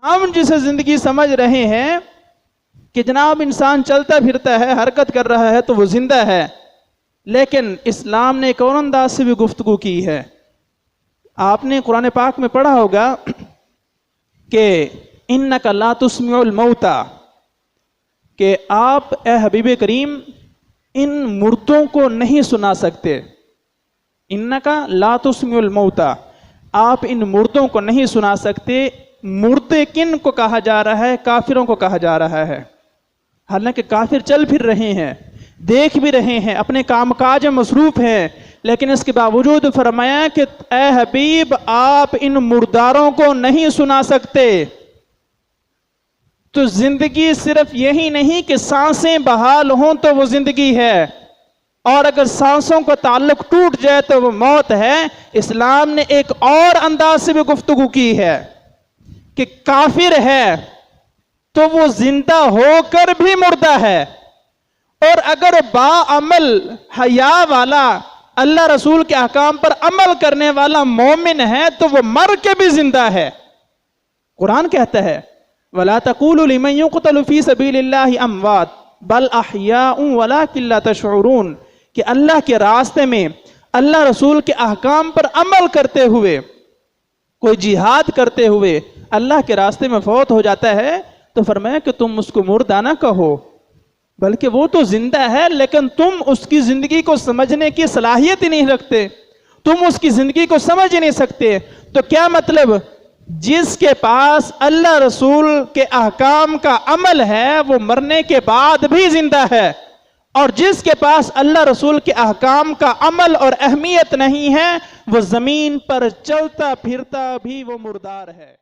ہم جسے زندگی سمجھ رہے ہیں کہ جناب انسان چلتا پھرتا ہے، حرکت کر رہا ہے تو وہ زندہ ہے، لیکن اسلام نے ایک اور انداز سے بھی گفتگو کی ہے۔ آپ نے قرآن پاک میں پڑھا ہوگا کہ اِنَّكَ لَا تُسْمِعُ الْمَوْتَى، کہ آپ اے حبیب کریم ان مردوں کو نہیں سنا سکتے۔ اِنَّكَ لَا تُسْمِعُ الْمَوْتَى، آپ ان مردوں کو نہیں سنا سکتے۔ مردے کن کو کہا جا رہا ہے؟ کافروں کو کہا جا رہا ہے۔ حالانکہ کافر چل پھر رہے ہیں، دیکھ بھی رہے ہیں، اپنے کام کاج میں مصروف ہیں، لیکن اس کے باوجود فرمایا کہ اے حبیب آپ ان مرداروں کو نہیں سنا سکتے۔ تو زندگی صرف یہی نہیں کہ سانسیں بحال ہوں تو وہ زندگی ہے، اور اگر سانسوں کا تعلق ٹوٹ جائے تو وہ موت ہے۔ اسلام نے ایک اور انداز سے بھی گفتگو کی ہے کہ کافر ہے تو وہ زندہ ہو کر بھی مردہ ہے، اور اگر باعمل حیا والا اللہ رسول کے احکام پر عمل کرنے والا مومن ہے تو وہ مر کے بھی زندہ ہے۔ قرآن کہتا ہے وَلَا تَقُولُوا لِمَنْ يُقْتَلُ فِي سَبِيلِ اللَّهِ أَمْوَاتٌ بَلْ أَحْيَاءٌ وَلَكِنْ لَا تَشْعُرُونَ، کہ اللہ کے راستے میں اللہ رسول کے احکام پر عمل کرتے ہوئے، کوئی جہاد کرتے ہوئے اللہ کے راستے میں فوت ہو جاتا ہے تو فرمایا کہ تم اس کو مردہ نہ کہو، بلکہ وہ تو زندہ ہے، لیکن تم اس کی زندگی کو سمجھنے کی صلاحیت ہی نہیں رکھتے، تم اس کی زندگی کو سمجھ ہی نہیں سکتے۔ تو کیا مطلب؟ جس کے پاس اللہ رسول کے احکام کا عمل ہے وہ مرنے کے بعد بھی زندہ ہے، اور جس کے پاس اللہ رسول کے احکام کا عمل اور اہمیت نہیں ہے وہ زمین پر چلتا پھرتا بھی وہ مردار ہے۔